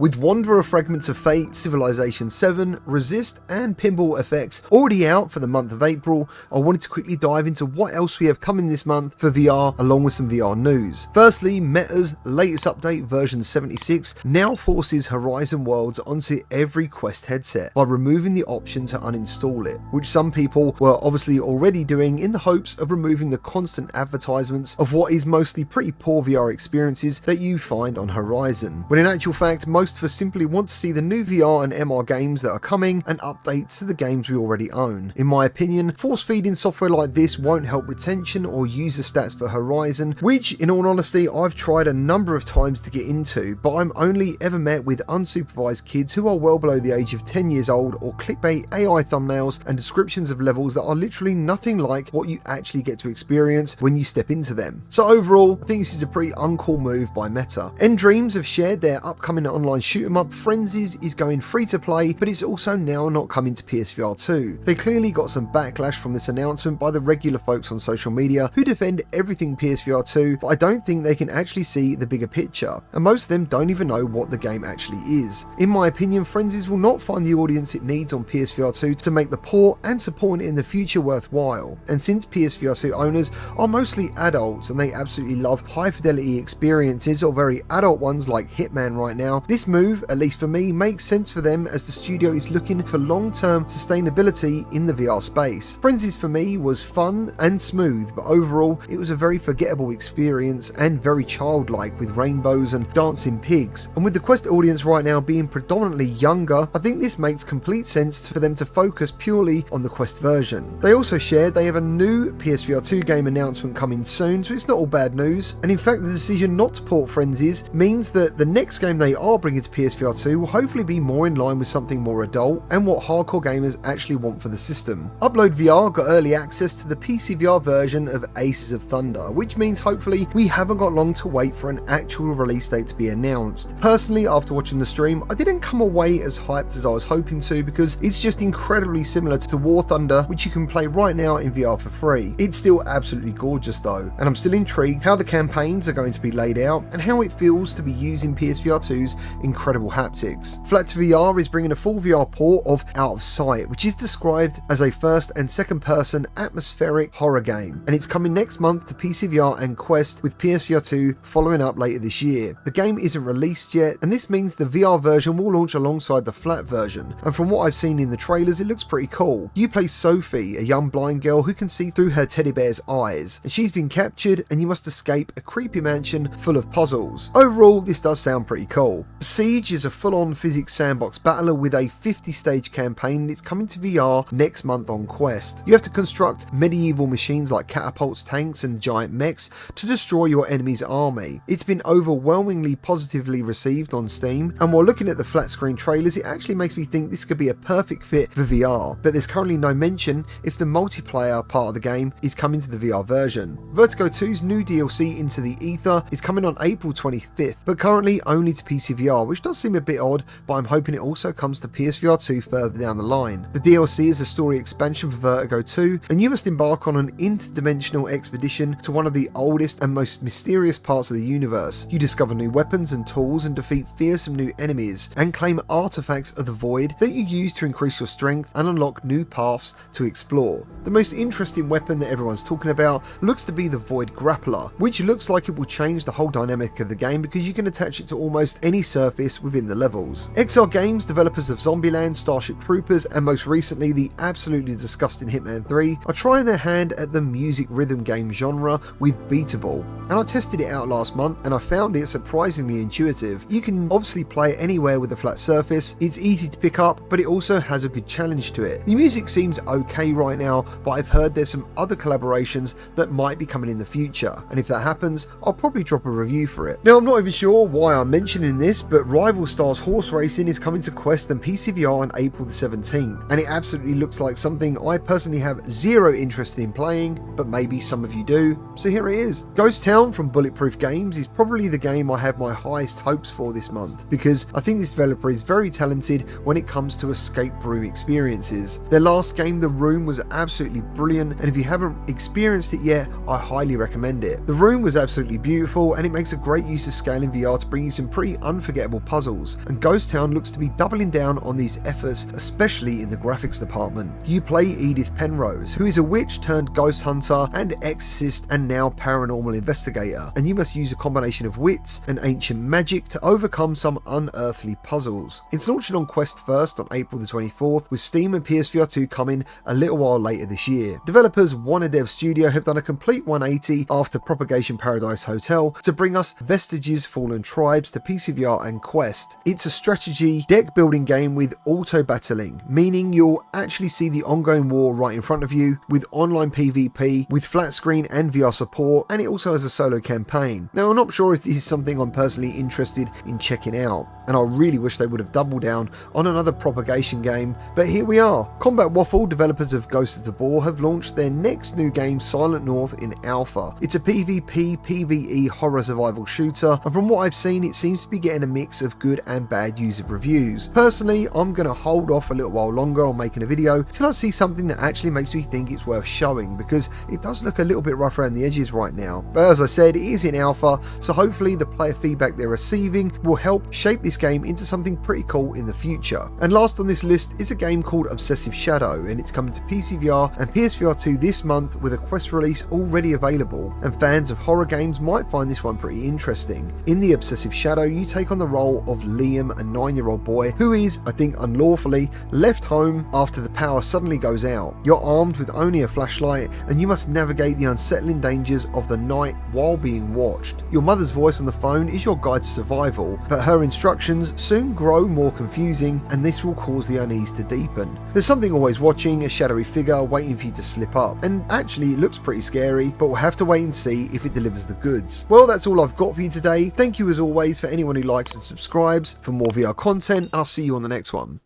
With Wanderer Fragments of Fate, Civilization 7, Resist and Pinball Effects already out for the month of April, I wanted to quickly dive into what else we have coming this month for VR along with some VR news. Firstly, Meta's latest update, version 76, now forces Horizon Worlds onto every Quest headset by removing the option to uninstall it, which some people were obviously already doing in the hopes of removing the constant advertisements of what is mostly pretty poor VR experiences that you find on Horizon, when in actual fact most of us simply want to see the new VR and MR games that are coming and updates to the games we already own. In my opinion, force feeding software like this won't help retention or user stats for Horizon, which in all honesty I've tried a number of times to get into, but I'm only ever met with unsupervised kids who are well below the age of 10 years old, or clickbait AI thumbnails and descriptions of levels that are literally nothing like what you actually get to experience when you step into them. So overall, I think this is a pretty uncool move by Meta. Dreams have shared their upcoming online shoot 'em up Frenzies is going free to play, but it's also now not coming to PSVR 2. They clearly got some backlash from this announcement by the regular folks on social media who defend everything PSVR 2, but I don't think they can actually see the bigger picture, and most of them don't even know what the game actually is. In my opinion, Frenzies will not find the audience it needs on PSVR 2 to make the port and supporting it in the future worthwhile, and since PSVR 2 owners are mostly adults and they absolutely love high fidelity experiences, or very adult ones like Hitman right now, this move, at least for me, makes sense for them as the studio is looking for long-term sustainability in the VR space. Frenzies for me was fun and smooth, but overall it was a very forgettable experience and very childlike with rainbows and dancing pigs, and with the Quest audience right now being predominantly younger, I think this makes complete sense for them to focus purely on the Quest version. They also shared they have a new PSVR 2 game announcement coming soon, so it's not all bad news, and in fact the decision not to port Frenzies means that the next game they are bringing to PSVR 2 will hopefully be more in line with something more adult and what hardcore gamers actually want for the system. Upload VR got early access to the PCVR version of Aces of Thunder, which means hopefully we haven't got long to wait for an actual release date to be announced. Personally, after watching the stream, I didn't come away as hyped as I was hoping to, because it's just incredibly similar to War Thunder, which you can play right now in VR for free. It's still absolutely gorgeous though, and I'm still intrigued how the campaigns are going to be laid out and how it feels to be using PSVR 2's incredible haptics. Flat to VR is bringing a full VR port of Out of Sight, which is described as a first and second person atmospheric horror game, and it's coming next month to PCVR and Quest, with PSVR 2 following up later this year. The game isn't released yet, and this means the VR version will launch alongside the flat version, and from what I've seen in the trailers it looks pretty cool. You play Sophie, a young blind girl who can see through her teddy bear's eyes, and she's been captured and you must escape a creepy mansion full of puzzles. Overall, this does sound pretty cool. Besiege is a full-on physics sandbox battler with a 50-stage campaign, and it's coming to VR next month on Quest. You have to construct medieval machines like catapults, tanks and giant mechs to destroy your enemy's army. It's been overwhelmingly positively received on Steam, and while looking at the flat screen trailers it actually makes me think this could be a perfect fit for VR, but there's currently no mention if the multiplayer part of the game is coming to the VR version. Vertigo 2's new DLC Into the Ether is coming on April 25th, but currently only to PCVR, which does seem a bit odd, but I'm hoping it also comes to PSVR 2 further down the line. The DLC is a story expansion for Vertigo 2, and you must embark on an interdimensional expedition to one of the oldest and most mysterious parts of the universe. You discover new weapons and tools and defeat fearsome new enemies, and claim artifacts of the void that you use to increase your strength and unlock new paths to explore. The most interesting weapon that everyone's talking about looks to be the Void Grappler, which looks like it will change the whole dynamic of the game because you can attach it to almost any surface within the levels. XR Games, developers of Zombieland, Starship Troopers and most recently the absolutely disgusting Hitman 3, are trying their hand at the music rhythm game genre with Beatable, and I tested it out last month and I found it surprisingly intuitive. You can obviously play it anywhere with a flat surface, it's easy to pick up, but it also has a good challenge to it. The music seems okay right now, but I've heard there's some other collaborations that might be coming in the future, and if that happens I'll probably drop a review for it. Now I'm not even sure why I'm mentioning this, but Rival Stars Horse Racing is coming to Quest and PCVR on April the 17th, and it absolutely looks like something I personally have zero interest in playing, but maybe some of you do, so here it is. Ghost Town from Bulletproof Games is probably the game I have my highest hopes for this month, because I think this developer is very talented when it comes to escape room experiences. Their last game, The Room, was absolutely brilliant, and if you haven't experienced it yet, I highly recommend it. The Room was absolutely beautiful, and it makes a great use of scale in VR to bring you some pretty unforgettable unforgettable puzzles, and Ghost Town looks to be doubling down on these efforts, especially in the graphics department. You play Edith Penrose, who is a witch turned ghost hunter and exorcist and now paranormal investigator, and you must use a combination of wits and ancient magic to overcome some unearthly puzzles. It's launching on Quest first on April the 24th, with Steam and PSVR 2 coming a little while later this year. Developers WannaDev Studio have done a complete 180 after Propagation Paradise Hotel to bring us Vestiges Fallen Tribes to PCVR and Quest. It's a strategy deck building game with auto battling, meaning you'll actually see the ongoing war right in front of you, with online PvP, with flat screen and VR support, and it also has a solo campaign. Now, I'm not sure if this is something I'm personally interested in checking out, and I really wish they would have doubled down on another Propagation game, but here we are. Combat Waffle, developers of Ghost of Tabor, have launched their next new game, Silent North, in alpha. It's a PvP PvE horror survival shooter, and from what I've seen, it seems to be getting a mix of good and bad user reviews. Personally, I'm going to hold off a little while longer on making a video till I see something that actually makes me think it's worth showing, because it does look a little bit rough around the edges right now. But as I said, it is in alpha, so hopefully the player feedback they're receiving will help shape this game into something pretty cool in the future. And last on this list is a game called Obsessive Shadow, and it's coming to PCVR and PSVR 2 this month with a Quest release already available, and fans of horror games might find this one pretty interesting. In the Obsessive Shadow, you take on the role of Liam, a 9-year-old boy who is, I think unlawfully, left home after the power suddenly goes out. You're armed with only a flashlight, and you must navigate the unsettling dangers of the night while being watched. Your mother's voice on the phone is your guide to survival, but her instructions soon grow more confusing, and this will cause the unease to deepen. There's something always watching, a shadowy figure waiting for you to slip up, and actually it looks pretty scary, but we'll have to wait and see if it delivers the goods. Well, that's all I've got for you today. Thank you as always for anyone who likes and subscribes for more VR content, and I'll see you on the next one.